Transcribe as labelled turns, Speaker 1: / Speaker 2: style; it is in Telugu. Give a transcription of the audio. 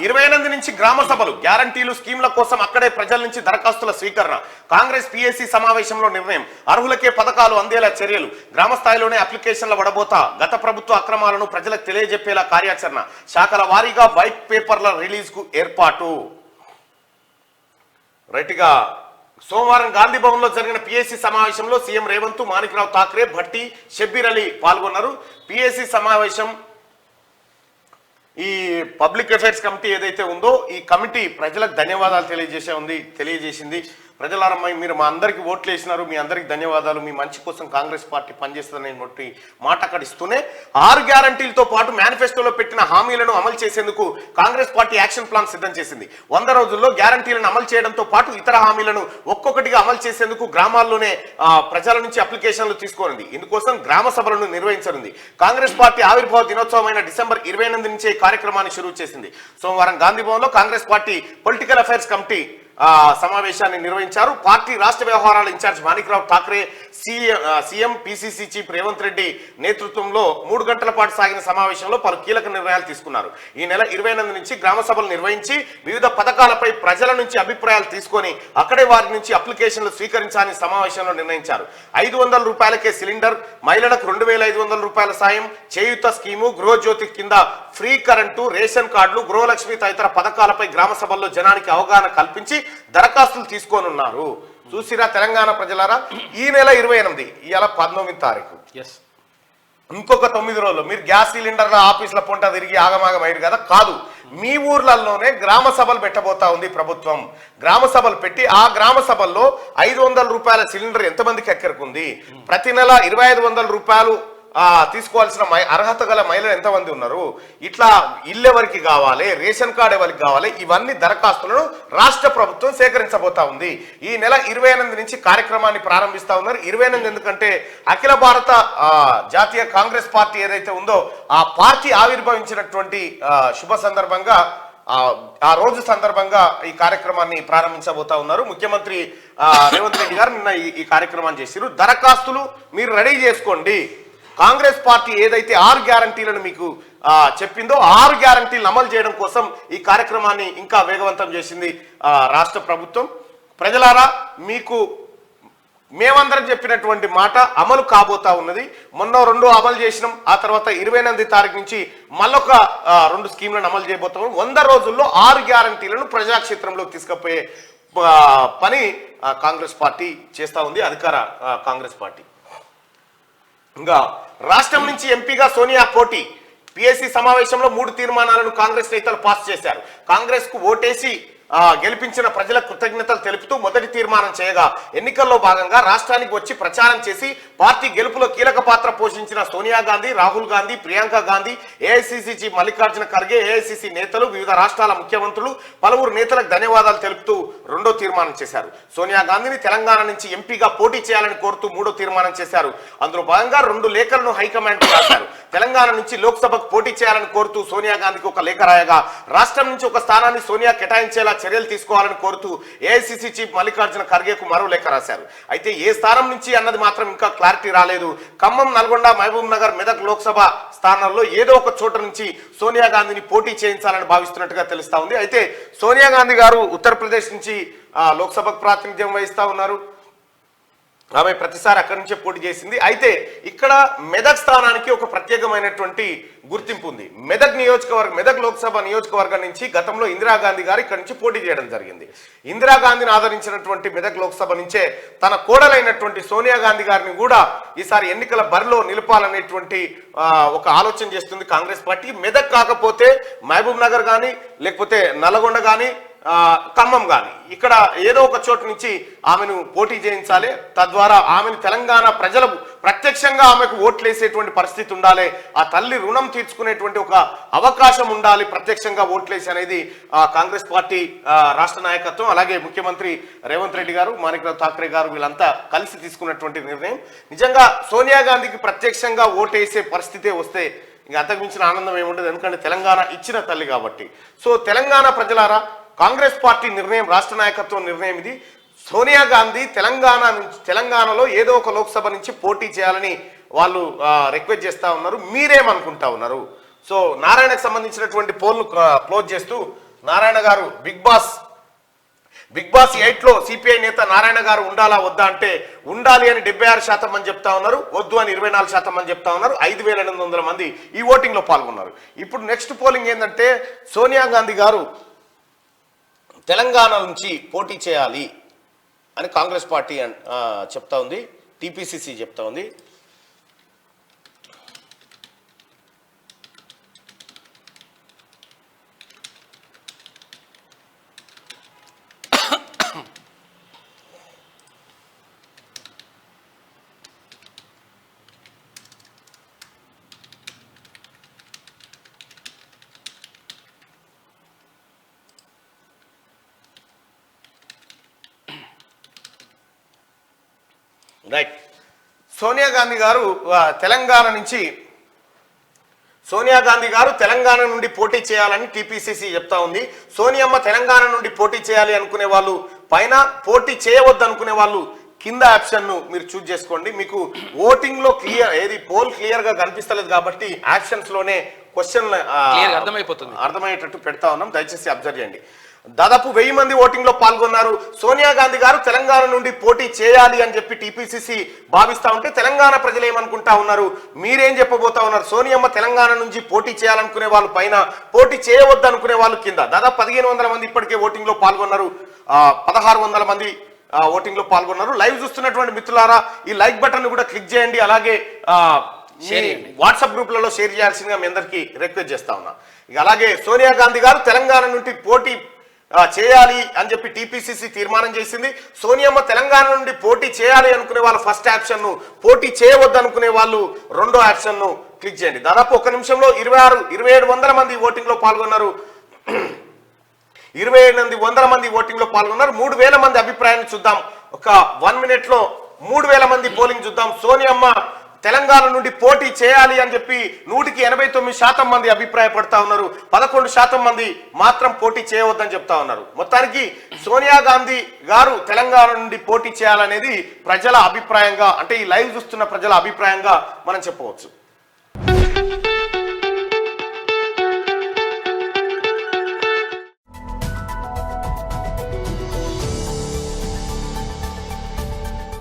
Speaker 1: 28 నుంచి గ్రామ సభలు గ్యారంటీలు స్కీమ్ల కోసం అక్కడే ప్రజల నుంచి దరఖాస్తుల స్వీకరణ. కాంగ్రెస్ పిఎస్సి సమావేశంలో నిర్ణయం. అర్హులకే పథకాలు అందేలా చర్యలు. గ్రామ స్థాయిలోనే అప్లికేషన్ల వడబోత. గత ప్రభుత్వ అక్రమాలను ప్రజలకు తెలియజెప్పేలా కార్యాచరణ. శాఖల వారీగా వైట్ పేపర్ల రిలీజ్ కు ఏర్పాటు. రైట్గా సోమవారం గాంధీ భవన్ లో జరిగిన పిఎస్సి సమావేశంలో సీఎం రేవంత్, మాణిక్రావు ఠాక్రే, భట్టి, షబ్బీర్ అలీ పాల్గొన్నారు. పిఎస్సి సమావేశం ఈ పబ్లిక్ అఫైర్స్ కమిటీ ఏదైతే ఉందో ఈ కమిటీ ప్రజలకు ధన్యవాదాలు తెలియజేసింది. ప్రజలారా, మీరు మా అందరికి ఓట్లు వేసినారు, మీ అందరికి ధన్యవాదాలు, మీ మంచి కోసం కాంగ్రెస్ పార్టీ పనిచేస్తుందని మాట అక్కడిస్తూనే 6 గ్యారంటీలతో పాటు మేనిఫెస్టోలో పెట్టిన హామీలను అమలు చేసేందుకు కాంగ్రెస్ పార్టీ యాక్షన్ ప్లాన్ సిద్ధం చేసింది. 100 రోజుల్లో గ్యారంటీలను అమలు చేయడంతో పాటు ఇతర హామీలను ఒక్కొక్కటిగా అమలు చేసేందుకు గ్రామాల్లోనే ప్రజల నుంచి అప్లికేషన్లు తీసుకోనుంది. ఇందుకోసం గ్రామ సభలను నిర్వహించనుంది. కాంగ్రెస్ పార్టీ ఆవిర్భావ దినోత్సవమైన డిసెంబర్ 28 నుంచే కార్యక్రమాన్ని షురూ చేసింది. సోమవారం గాంధీ భవన్ లో Congress party political affairs committee సమావేశాన్ని నిర్వహించారు. పార్టీ రాష్ట్ర వ్యవహారాల in charge Manikrao Thackeray, CM, PCC chief Revanth Reddy నేతృత్వంలో 3 గంటల పాటు సాగిన సమావేశంలో పలు కీలక నిర్ణయాలు తీసుకున్నారు. ఈ నెల 28 నుంచి గ్రామ సభలు నిర్వహించి వివిధ పథకాలపై ప్రజల నుంచి అభిప్రాయాలు తీసుకొని అక్కడే వారి నుంచి అప్లికేషన్లు స్వీకరించాలని సమావేశంలో నిర్ణయించారు. 500 రూపాయలకే సిలిండర్, మహిళలకు 2500 రూపాయల సాయం, చేయూత స్కీము, గృహజ్యోతి కింద ఫ్రీ కరెంటు, రేషన్ కార్డులు, గృహలక్ష్మి తదితర పథకాలపై గ్రామ సభల్లో జనానికి అవగాహన కల్పించి దరఖాస్తులు తీసుకోనున్నారు. చూసిరా తెలంగాణ ప్రజలారా, ఈ నెల 28, ఇవాళ 19 తారీఖు, ఇంకొక 9 రోజులు మీరు గ్యాస్ సిలిండర్ల ఆఫీసుల పొంట తిరిగి ఆగమాగం అయ్యారు కదా. కాదు, మీ ఊర్లలోనే గ్రామ సభలు పెట్టబోతా ఉంది ప్రభుత్వం. గ్రామ సభలు పెట్టి ఆ గ్రామ సభల్లో 500 రూపాయల సిలిండర్ ఎంతమందికి ఎక్కడికుంది, ప్రతి నెల 2500 రూపాయలు తీసుకోవాల్సిన అర్హత గల మహిళలు ఎంతమంది ఉన్నారు, ఇట్లా ఇల్లు ఎవరికి కావాలి, రేషన్ కార్డు ఎవరికి కావాలి, ఇవన్నీ దరఖాస్తులను రాష్ట్ర ప్రభుత్వం సేకరించబోతా ఉంది. ఈ నెల 28 నుంచి కార్యక్రమాన్ని ప్రారంభిస్తా ఉన్నారు. 28 ఎందుకంటే అఖిల భారత జాతీయ కాంగ్రెస్ పార్టీ ఏదైతే ఉందో ఆ పార్టీ ఆవిర్భవించినటువంటి శుభ సందర్భంగా, ఆ రోజు సందర్భంగా ఈ కార్యక్రమాన్ని ప్రారంభించబోతా ఉన్నారు. ముఖ్యమంత్రి రేవంత్ రెడ్డి గారు నిన్న ఈ కార్యక్రమాన్ని చేశారు. దరఖాస్తులు మీరు రెడీ చేసుకోండి. కాంగ్రెస్ పార్టీ ఏదైతే 6 గ్యారంటీలను మీకు చెప్పిందో 6 గ్యారంటీలను అమలు చేయడం కోసం ఈ కార్యక్రమాన్ని ఇంకా వేగవంతం చేసింది రాష్ట్ర ప్రభుత్వం. ప్రజలారా, మీకు మేమందరం చెప్పినటువంటి మాట అమలు కాబోతా ఉన్నది. మొన్న 2 అమలు చేసినాం. ఆ తర్వాత 28 తారీఖు నుంచి మళ్ళొక 2 స్కీమ్లను అమలు చేయబోతాం. 100 రోజుల్లో 6 గ్యారంటీలను ప్రజాక్షేత్రంలోకి తీసుకుపోయే పని కాంగ్రెస్ పార్టీ చేస్తా ఉంది, అధికార కాంగ్రెస్ పార్టీ. ఇంకా రాష్ట్రం నుంచి ఎంపీగా సోనియా పోటీ. పిఎస్సి సమావేశంలో 3 తీర్మానాలను కాంగ్రెస్ నేతలు పాస్ చేశారు. కాంగ్రెస్ కు ఓటేసి గెలిపించిన ప్రజల కృతజ్ఞతలు తెలుపుతూ మొదటి తీర్మానం చేయగా, ఎన్నికల్లో భాగంగా రాష్ట్రానికి వచ్చి ప్రచారం చేసి పార్టీ గెలుపులో కీలక పాత్ర పోషించిన Sonia Gandhi, Rahul Gandhi, Priyanka Gandhi, AICC chief Mallikarjuna Kharge, AICC నేతలు, వివిధ రాష్ట్రాల ముఖ్యమంత్రులు, పలువురు నేతలకు ధన్యవాదాలు తెలుపుతూ 2వ తీర్మానం చేశారు. సోనియా గాంధీని తెలంగాణ నుంచి ఎంపీగా పోటీ చేయాలని కోరుతూ 3వ తీర్మానం చేశారు. అందులో భాగంగా 2 లేఖలను హైకమాండ్ రాశారు. తెలంగాణ నుంచి లోక్సభకు పోటీ చేయాలని కోరుతూ సోనియా గాంధీకి ఒక లేఖ రాయగా, రాష్ట్రం నుంచి ఒక స్థానాన్ని సోనియా కేటాయించేలా చర్యలు తీసుకోవాలని కోరుతూ ఏఐసిసి చీఫ్ మల్లికార్జున ఖర్గేకు మరో లేఖ రాశారు. అయితే ఏ స్థానం నుంచి అన్నది మాత్రం ఇంకా క్లారిటీ రాలేదు. ఖమ్మం, నల్గొండ, మహబూబ్ నగర్, మెదక్ లోక్సభ స్థానాల్లో ఏదో ఒక చోట నుంచి సోనియా గాంధీని పోటీ చేయించాలని భావిస్తున్నట్టుగా తెలుస్తా ఉంది. అయితే సోనియా గాంధీ గారు ఉత్తరప్రదేశ్ నుంచి లోక్సభకు ప్రాతినిధ్యం వహిస్తా ఉన్నారు. ఆమె ప్రతిసారి అక్కడి నుంచే పోటీ చేసింది. అయితే ఇక్కడ మెదక్ స్థానానికి ఒక ప్రత్యేకమైనటువంటి గుర్తింపు ఉంది. మెదక్ లోక్సభ నియోజకవర్గం నుంచి గతంలో ఇందిరాగాంధీ గారు ఇక్కడ నుంచి పోటీ చేయడం జరిగింది. ఇందిరాగాంధీని ఆదరించినటువంటి మెదక్ లోక్సభ నుంచే తన కోడలైనటువంటి సోనియా గాంధీ గారిని కూడా ఈసారి ఎన్నికల బరిలో నిలపాలనేటువంటి ఒక ఆలోచన చేస్తుంది కాంగ్రెస్ పార్టీ. మెదక్ కాకపోతే మహబూబ్ నగర్ కానీ, లేకపోతే నల్లగొండ కానీ, ఖమ్మం కానీ, ఇక్కడ ఏదో ఒక చోటు నుంచి ఆమెను పోటీ చేయించాలి. తద్వారా ఆమెను తెలంగాణ ప్రజలు ప్రత్యక్షంగా ఆమెకు ఓట్లేసేటువంటి పరిస్థితి ఉండాలి. ఆ తల్లి రుణం తీర్చుకునేటువంటి ఒక అవకాశం ఉండాలి ప్రత్యక్షంగా ఓట్లేసి అనేది కాంగ్రెస్ పార్టీ రాష్ట్ర నాయకత్వం, అలాగే ముఖ్యమంత్రి రేవంత్ రెడ్డి గారు, మాణిక్రావు ఠాక్రే గారు వీళ్ళంతా కలిసి తీసుకున్నటువంటి నిర్ణయం. నిజంగా సోనియా గాంధీకి ప్రత్యక్షంగా ఓటేసే పరిస్థితే వస్తే ఇంకా అంతకు మించిన ఆనందం ఏముంటుంది, ఎందుకంటే తెలంగాణ ఇచ్చిన తల్లి కాబట్టి. సో తెలంగాణ ప్రజలారా, కాంగ్రెస్ పార్టీ నిర్ణయం, రాష్ట్ర నాయకత్వం నిర్ణయం ఇది. సోనియా గాంధీ తెలంగాణలో ఏదో ఒక లోక్సభ నుంచి పోటీ చేయాలని వాళ్ళు రిక్వెస్ట్ చేస్తా ఉన్నారు. మీరేమనుకుంటా ఉన్నారు? సో నారాయణకు సంబంధించినటువంటి పోల్ను క్లోజ్ చేస్తూ నారాయణ గారు బిగ్ బాస్ 8లో సిపిఐ నేత నారాయణ గారు ఉండాలా వద్దా అంటే ఉండాలి అని 76% మంది చెప్తా ఉన్నారు, వద్దు అని 24% మంది చెప్తా ఉన్నారు. 5,800 మంది ఈ ఓటింగ్ లో పాల్గొన్నారు. ఇప్పుడు నెక్స్ట్ పోలింగ్ ఏంటంటే సోనియా గాంధీ గారు తెలంగాణ నుంచి పోటీ చేయాలి అని కాంగ్రెస్ పార్టీ చెప్తా ఉంది, టిపిసిసి చెప్తా ఉంది. రైట్, సోనియా గాంధీ గారు తెలంగాణ నుండి పోటీ చేయాలని టీపీసీసీ చెప్తా ఉంది. సోనియమ్మ తెలంగాణ నుండి పోటీ చేయాలి అనుకునే వాళ్ళు పైన, పోటీ చేయవద్దు అనుకునే వాళ్ళు కింద ఆప్షన్ ను మీరు చూజ్ చేసుకోండి. మీకు ఓటింగ్ లో పోల్ క్లియర్ గా కనిపిస్తలేదు కాబట్టి ఆప్షన్స్ లోనే క్వశ్చన్ అర్థమయ్యేటట్టు పెడతా ఉన్నాం, దయచేసి అబ్జర్వ్ చేయండి. దాదాపు 1000 మంది ఓటింగ్ లో పాల్గొన్నారు. సోనియా గాంధీ గారు తెలంగాణ నుండి పోటీ చేయాలి అని చెప్పి టీపీసీసీ భావిస్తా ఉంటే తెలంగాణ ప్రజలు ఏమనుకుంటా ఉన్నారు, మీరేం చెప్పబోతా ఉన్నారు? సోనియమ్మ తెలంగాణ నుంచి పోటీ చేయాలనుకునే వాళ్ళు పైన, పోటీ చేయవద్దు అనుకునే వాళ్ళు కింద. దాదాపు 1500 మంది ఇప్పటికే ఓటింగ్ లో పాల్గొన్నారు, 1600 మంది ఓటింగ్ లో పాల్గొన్నారు. లైవ్ చూస్తున్నటువంటి మిత్రులారా ఈ లైక్ బటన్ కూడా క్లిక్ చేయండి, అలాగే వాట్సాప్ గ్రూప్లలో షేర్ చేయాల్సిందిగా మీ అందరికీ రిక్వెస్ట్ చేస్తా ఉన్నా. అలాగే సోనియా గాంధీ గారు తెలంగాణ నుండి పోటీ చేయాలి అని చెప్పి టీపీసీసీ తీర్మానం చేసింది. సోనియమ్మ తెలంగాణ నుండి పోటీ చేయాలి అనుకునే వాళ్ళు ఫస్ట్ ఆప్షన్ ను, పోటీ చేయవద్దు అనుకునే వాళ్ళు రెండో ఆప్షన్ ను క్లిక్ చేయండి. దాదాపు 1 నిమిషంలో 2700 మంది ఓటింగ్ లో పాల్గొన్నారు. 2800 మంది ఓటింగ్ లో పాల్గొన్నారు. 3000 మంది అభిప్రాయాన్ని చూద్దాం. ఒక 1 మినిట్ లో 3000 మంది పోలింగ్ చూద్దాం. సోనియమ్మ తెలంగాణ నుండి పోటీ చేయాలి అని చెప్పి 189% మంది అభిప్రాయపడతా ఉన్నారు. 11% మంది మాత్రం పోటీ చేయవద్దని చెప్తా ఉన్నారు. మొత్తానికి సోనియా గాంధీ గారు తెలంగాణ నుండి పోటీ చేయాలనేది ప్రజల అభిప్రాయంగా, అంటే ఈ లైవ్ చూస్తున్న ప్రజల అభిప్రాయంగా మనం చెప్పవచ్చు.